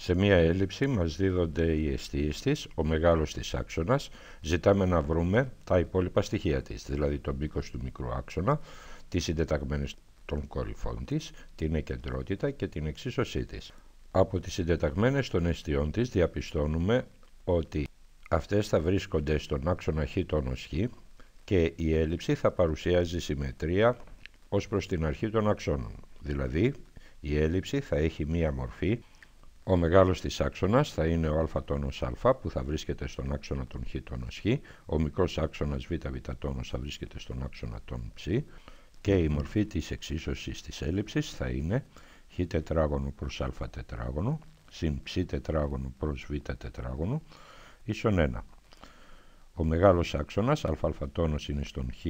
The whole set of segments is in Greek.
Σε μία έλλειψη μας δίδονται οι αιστείες της, ο μεγάλος της άξονας, ζητάμε να βρούμε τα υπόλοιπα στοιχεία της, δηλαδή το μήκος του μικρού άξονα, τις συντεταγμένες των κορυφών της, την εκεντρότητα και την εξίσωσή της. Από τις συντεταγμένες των αιστείων της διαπιστώνουμε ότι αυτές θα βρίσκονται στον άξονα χ τόνος χ και η έλλειψη θα παρουσιάζει συμμετρία ως προς την αρχή των αξώνων, δηλαδή η έλλειψη θα έχει μία μορφή. Ο μεγάλος της άξονας θα είναι ο α τόνος α που θα βρίσκεται στον άξονα των χ τόνος χ, ο μικρός άξονας β τόνος θα βρίσκεται στον άξονα των ψ και η μορφή της εξίσωσης της έλλειψης θα είναι χ τετράγωνο προς α τετράγωνο συν ψ τετράγωνο προς β τετράγωνο ίσον 1. Ο μεγάλος άξονας α τόνος είναι στον χ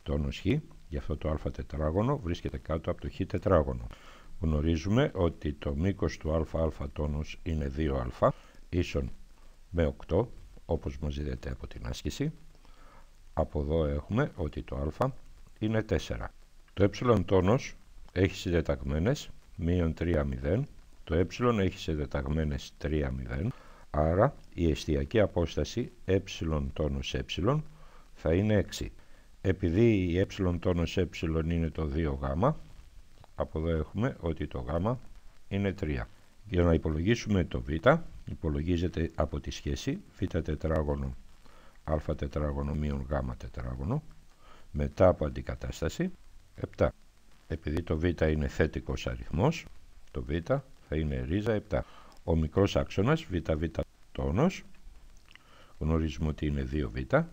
τόνος χ, γι' αυτό το α τετράγωνο βρίσκεται κάτω από το χ τετράγωνο. Γνωρίζουμε ότι το μήκος του α τόνος είναι 2α ίσον με 8, όπως μας δίδεται από την άσκηση. Από εδώ έχουμε ότι το α είναι 4. Το ε τόνος έχει συντεταγμένες -3, 0, το ε έχει συντεταγμένες 3, 0, άρα η εστιακή απόσταση ε τόνος ε θα είναι 6. Επειδή η ε τόνος ε είναι το 2γ, από εδώ έχουμε ότι το γ είναι 3. Για να υπολογίσουμε το β, υπολογίζεται από τη σχέση β τετράγωνο α τετράγωνο μείον γ τετράγωνο, μετά από αντικατάσταση 7. Επειδή το β είναι θετικός αριθμός, το β θα είναι ρίζα 7. Ο μικρός άξονας ββ τόνος γνωρίζουμε ότι είναι 2β,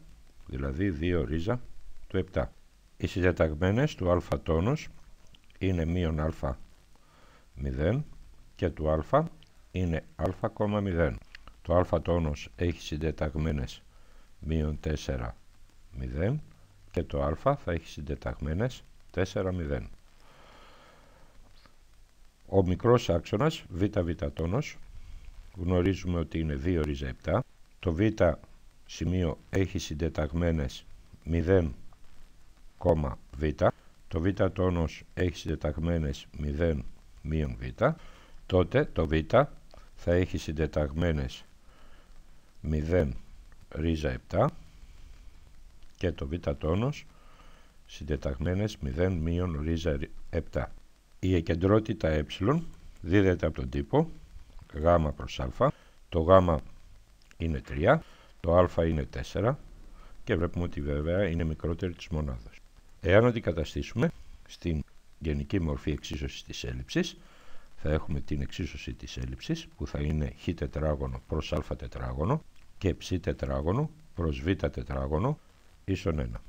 δηλαδή 2 ρίζα του 7. Οι συντεταγμένες του α τόνος είναι μείον α 0 και του α είναι α,0. Το α τόνος έχει συντεταγμένες μείον 4, 0 και το α θα έχει συντεταγμένες 4, 0. Ο μικρός άξονας ββ τόνος γνωρίζουμε ότι είναι 2 ρίζα 7. Το β σημείο έχει συντεταγμένες 0, β. Το β τόνος έχει συντεταγμένες 0 μείον β, τότε το β θα έχει συντεταγμένες 0 ρίζα 7 και το β τόνος συντεταγμένες 0 μείον ρίζα 7. Η εκεντρότητα ε δίδεται από τον τύπο γ προς α, το γ είναι 3, το α είναι 4 και βλέπουμε ότι βέβαια είναι μικρότερη της μονάδας. Εάν αντικαταστήσουμε στην γενική μορφή εξίσωσης της έλλειψης, θα έχουμε την εξίσωση της έλλειψης που θα είναι χ τετράγωνο προς α τετράγωνο και ψ τετράγωνο προς β τετράγωνο ίσον 1.